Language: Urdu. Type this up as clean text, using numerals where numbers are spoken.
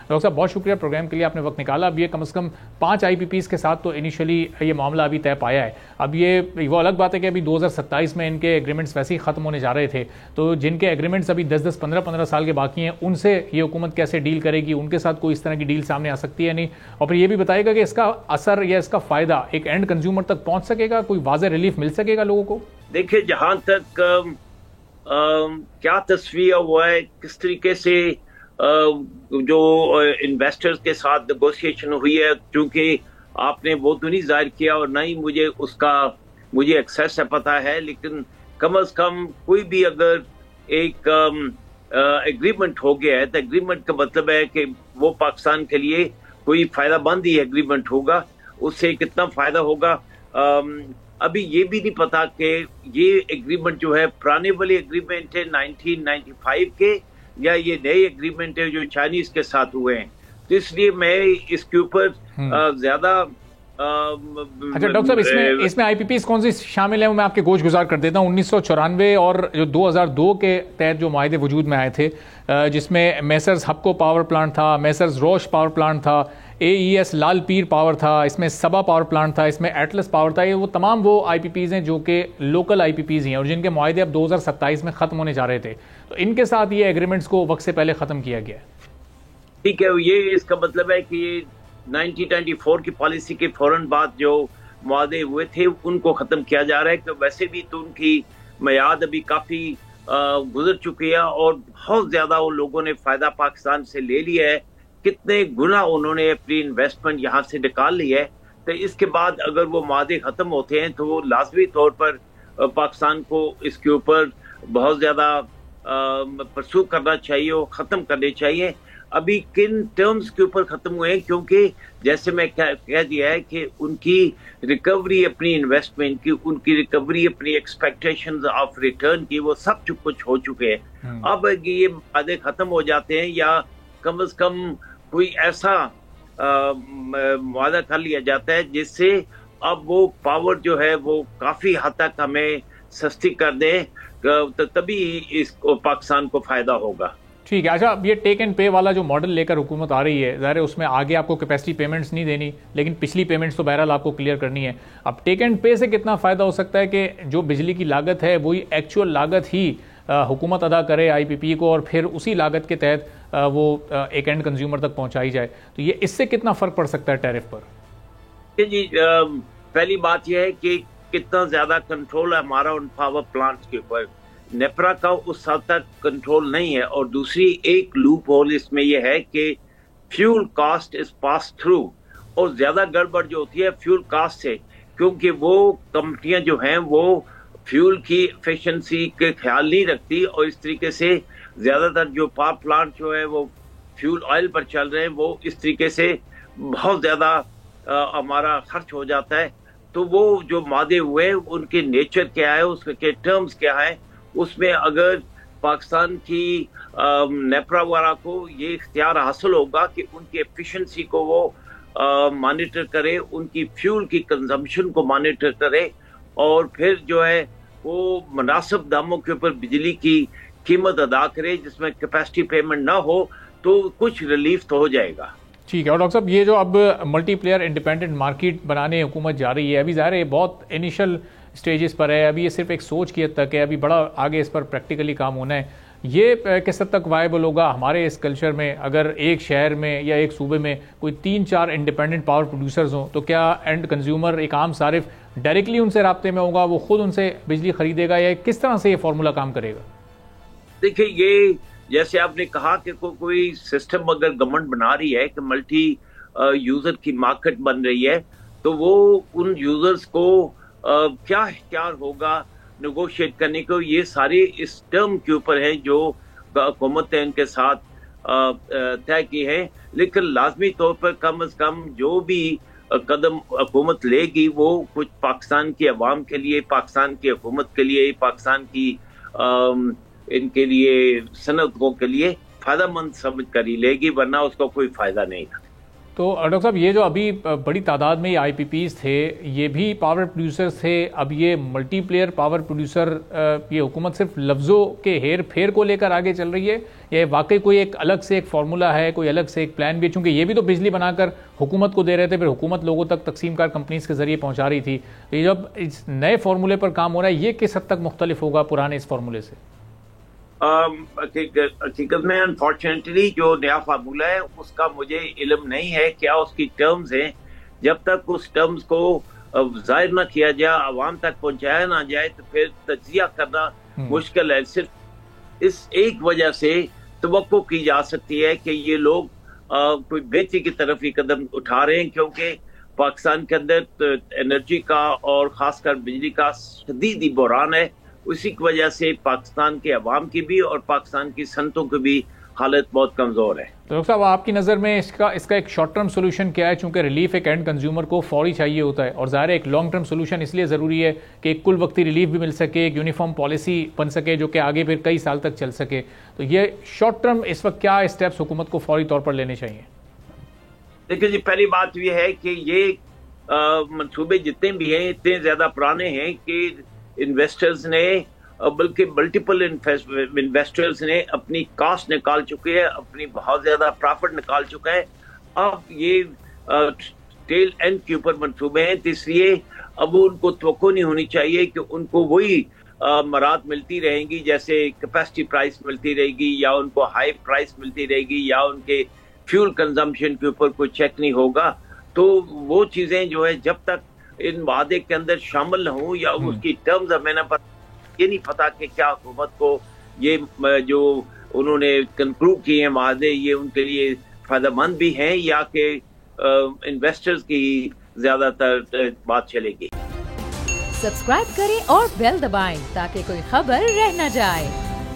ڈاکٹر صاحب بہت شکریہ پروگرام کے لیے، آپ نے وقت نکالا. اب یہ کم از کم 5 IPPs کے ساتھ تو انیشلی یہ معاملہ ابھی طے پایا ہے. اب یہ وہ الگ بات ہے کہ ابھی 2027 میں ان کے ایگریمنٹس ویسے ہی ختم ہونے جا رہے تھے، تو جن کے ایگریمنٹس ابھی 10 15 سال کے باقی ہیں ان سے یہ حکومت کیسے ڈیل کرے گی؟ ان کے ساتھ کوئی اس طرح کی ڈیل سامنے آ سکتی ہے نہیں؟ اور پھر یہ بھی بتائے گا کہ اس کا اثر یا اس کا فائدہ ایک اینڈ کنزیومر تک پہنچ سکے گا؟ کوئی واضح ریلیف مل سکے گا لوگوں کو؟ دیکھیں، جہاں تک کیا تصویر ہوا ہے، کس طریقے سے جو انویسٹرز کے ساتھ نیگوشیشن ہوئی ہے، چونکہ آپ نے وہ تو نہیں ظاہر کیا اور نہ ہی مجھے ایکسیس ہے پتہ ہے، لیکن کم از کم کوئی بھی اگر ایک ایگریمنٹ ہو گیا ہے تو ایگریمنٹ کا مطلب ہے کہ وہ پاکستان کے لیے کوئی فائدہ مند ہی ایگریمنٹ ہوگا. اس سے کتنا فائدہ ہوگا ابھی یہ بھی نہیں پتا کہ یہ ایگریمنٹ جو ہے پرانے والے ایگریمنٹ ہے 1995 کے یا یہ نئے ایگریمنٹ ہے جو چائنیز کے ساتھ ہوئے ہیں. تو اس لیے میں اس کے اوپر زیادہ اچھا ڈاکٹر صاحب اس میں IPPs کون سی شامل ہیں وہ میں آپ کے گوش گزار کر دیتا ہوں. 1994 اور جو 2002 کے تحت جو معاہدے وجود میں آئے تھے، جس میں میسرز ہپکو پاور پلانٹ تھا، میسرز روش پاور پلانٹ تھا، AES لال پیر پاور تھا، اس میں سبا پاور پلانٹ تھا، اس میں ایٹلس پاور تھا. یہ وہ تمام وہ IPPs ہیں جو کہ لوکل IPPs ہیں اور جن کے معاہدے اب 2027 میں ختم ہونے جا رہے تھے. تو ان کے ساتھ یہ ایگریمنٹس کو وقت سے پہلے ختم کیا گیا ہے. ٹھیک ہے، یہ اس کا مطلب ہے کہ یہ 1994 کی پالیسی کے فوراً بعد جو معاہدے ہوئے تھے ان کو ختم کیا جا رہا ہے. کہ ویسے بھی تو ان کی میعاد ابھی کافی گزر چکی ہے اور بہت زیادہ وہ لوگوں نے فائدہ پاکستان سے لے لیا ہے. کتنے گنا انہوں نے اپنی انویسٹمنٹ یہاں سے نکال لی ہے. تو اس کے بعد اگر وہ معاہدے ختم ہوتے ہیں تو وہ لازمی طور پر پاکستان کو اس کے اوپر بہت زیادہ پرسو کرنا چاہیے اور ختم کرنے چاہیے. ابھی کن ٹرمز کے اوپر ختم ہوئے ہیں، کیونکہ جیسے میں کہہ دیا ہے کہ ان کی ریکوری اپنی انویسٹمنٹ کی، ان کی ریکوری اپنی ایکسپیکٹیشنز آف ریٹرن کی، وہ سب کچھ ہو چکے ہیں. اب یہ معاہدے ختم ہو جاتے ہیں یا کم از کم کوئی ایسا معاہدہ کر لیا جاتا ہے جس سے اب وہ پاور جو ہے وہ کافی حد تک ہمیں سستی کر دے، تبھی اس کو پاکستان کو فائدہ ہوگا. ٹھیک ہے. اچھا، یہ ٹیک اینڈ پے والا جو ماڈل لے کر حکومت آ رہی ہے، ظاہر ہے اس میں آگے آپ کو کیپیسٹی پیمنٹس نہیں دینی، لیکن پچھلی پیمنٹس تو بہرحال آپ کو کلیئر کرنی ہے. اب ٹیک اینڈ پے سے کتنا فائدہ ہو سکتا ہے کہ جو بجلی کی لاگت ہے وہی ایکچوئل لاگت ہی حکومت ادا کرے IPP کو اور پھر اسی لاگت کے تحت وہ ایک اینڈ کنزیومر تک پہنچائی جائے؟ تو یہ اس سے کتنا فرق پڑ سکتا ہے ٹیرف پر؟ جی، پہلی بات یہ ہے کہ کتنا زیادہ کنٹرول ہے ہمارا ان پاور پلانٹس کے اوپر. نیپرا کا اس حد تک کنٹرول نہیں ہے. اور دوسری ایک لوپ ہول اس میں یہ ہے کہ fuel cost is pass through, اور زیادہ گڑبڑ جو ہوتی ہے فیول کاسٹ سے، کیونکہ وہ کمپنیاں جو ہیں وہ فیول کی ایفیشنسی کے خیال نہیں رکھتی اور اس طریقے سے زیادہ تر جو پاور پلانٹ جو ہے وہ فیول آئل پر چل رہے ہیں، وہ اس طریقے سے بہت زیادہ ہمارا خرچ ہو جاتا ہے. تو وہ جو معاہدے ہوئے ان کے نیچر کیا ہے، اس کے ٹرمز کیا ہے، اس میں اگر پاکستان کی نیپرا وغیرہ کو یہ اختیار حاصل ہوگا کہ ان کی ایفیشنسی کو وہ مانیٹر کرے، ان کی فیول کی کنزمپشن کو مانیٹر کرے اور پھر جو ہے وہ مناسب داموں کے اوپر بجلی کی قیمت ادا کرے جس میں کیپیسٹی پیمنٹ نہ ہو، تو کچھ ریلیف تو ہو جائے گا. ٹھیک ہے. اور ڈاکٹر صاحب یہ جو اب ملٹی پلیئر انڈیپینڈنٹ مارکیٹ بنانے حکومت جا رہی ہے، ابھی ظاہر ہے بہت انیشل سٹیجز پر ہے، ابھی یہ صرف ایک سوچ کی حد تک ہے، ابھی بڑا آگے اس پر پریکٹیکلی کام ہونا ہے. یہ کس حد تک وائبل ہوگا ہمارے اس کلچر میں؟ اگر ایک شہر میں یا ایک صوبے میں کوئی 3-4 انڈیپینڈنٹ پاور پروڈیوسرز ہوں تو کیا اینڈ کنزیومر، ایک عام صارف ڈائریکٹلی ان سے رابطے میں ہوگا، وہ خود ان سے بجلی خریدے گا، یا کس طرح سے یہ فارمولا کام کرے گا؟ دیکھیں، یہ جیسے آپ نے کہا کہ کوئی سسٹم اگر گورنمنٹ بنا رہی ہے کہ ملٹی یوزر کی مارکیٹ بن رہی ہے، تو وہ ان یوزرز کو کیا اختیار ہوگا نیگوشیٹ کرنے کو، یہ سارے اس ٹرم کے اوپر ہیں جو حکومت نے ان کے ساتھ طے کی ہے. لیکن لازمی طور پر کم از کم جو بھی قدم حکومت لے گی وہ کچھ پاکستان کی عوام کے لیے، پاکستان کی حکومت کے لیے، پاکستان کی ان کے لیے صنعتوں کے لیے فائدہ مند سمجھ کر ہی لے گی، ورنہ اس کو کوئی فائدہ نہیں تھا. تو ڈاکٹر صاحب یہ جو ابھی بڑی تعداد میں یہ آئی پی پیز تھے یہ بھی پاور پروڈیوسرز تھے، اب یہ ملٹی پلیئر پاور پروڈیوسر یہ حکومت صرف لفظوں کے ہیر پھیر کو لے کر آگے چل رہی ہے یا واقعی کوئی ایک الگ سے ایک فارمولا ہے، کوئی الگ سے ایک پلان بھی ہے؟ چونکہ یہ بھی تو بجلی بنا کر حکومت کو دے رہے تھے، پھر حکومت لوگوں تک تقسیم کار کمپنیز کے ذریعے پہنچا رہی تھی. یہ جب اس نئے فارمولے پر کام ہو رہا ہے یہ کس حد تک مختلف ہوگا پرانے اس فارمولے سے؟ حقیقت میں انفارچونیٹلی جو نیا فارمولہ ہے اس کا مجھے علم نہیں ہے کیا اس کی ٹرمز ہیں. جب تک اس ٹرمز کو ظاہر نہ کیا جائے، عوام تک پہنچایا نہ جائے تو پھر تجزیہ کرنا مشکل ہے. صرف اس ایک وجہ سے توقع کی جا سکتی ہے کہ یہ لوگ کوئی بہتری کی طرف ہی قدم اٹھا رہے ہیں، کیونکہ پاکستان کے اندر انرجی کا اور خاص کر بجلی کا شدید بحران ہے. اسی کی وجہ سے پاکستان کے عوام کی بھی اور پاکستان کی صنعتوں کی بھی حالت بہت کمزور ہے. تو ڈاکٹر صاحب آپ کی نظر میں اس کا ایک شارٹ ٹرم سولوشن کیا ہے؟ چونکہ ریلیف ایک اینڈ کنزیومر کو فوری چاہیے ہوتا ہے اور ظاہر ہے ایک لانگ ٹرم سولوشن اس لیے ضروری ہے کہ ایک کل وقتی ریلیف بھی مل سکے، ایک یونیفارم پالیسی بن سکے جو کہ آگے پھر کئی سال تک چل سکے. تو یہ شارٹ ٹرم اس وقت کیا اسٹیپس حکومت کو فوری طور پر لینے چاہیے؟ دیکھیں جی، پہلی بات یہ ہے کہ یہ منصوبے جتنے بھی ہیں اتنے زیادہ پرانے ہیں کہ انویسٹرز نے بلکہ ملٹیپل انویسٹرز نے اپنی کاسٹ نکال چکے ہیں، اپنی بہت زیادہ پرافٹ نکال چکا ہے. اب یہ ٹیل اینڈ کے اوپر منصوبے ہیں، اس لیے اب ان کو توقع نہیں ہونی چاہیے کہ ان کو وہی مراد ملتی رہیں گی جیسے کیپیسٹی پرائس ملتی رہے گی یا ان کو ہائی پرائس ملتی رہے گی یا ان کے فیول کنزمپشن کے اوپر کوئی چیک نہیں ہوگا. تو وہ چیزیں جو ہے جب تک ان وعدے کے اندر شامل نہ ہوں یا اس کی ٹرمز ہمیں نہ یہ نہیں پتا کہ کیا حکومت کو یہ جو انہوں نے کنکلوڈ کیے ہیں وعدے یہ ان کے لیے فائدہ مند بھی ہیں یا کہ انویسٹرز کی زیادہ تر بات چلے گی. سبسکرائب کریں اور بیل دبائیں تاکہ کوئی خبر رہ نہ جائے.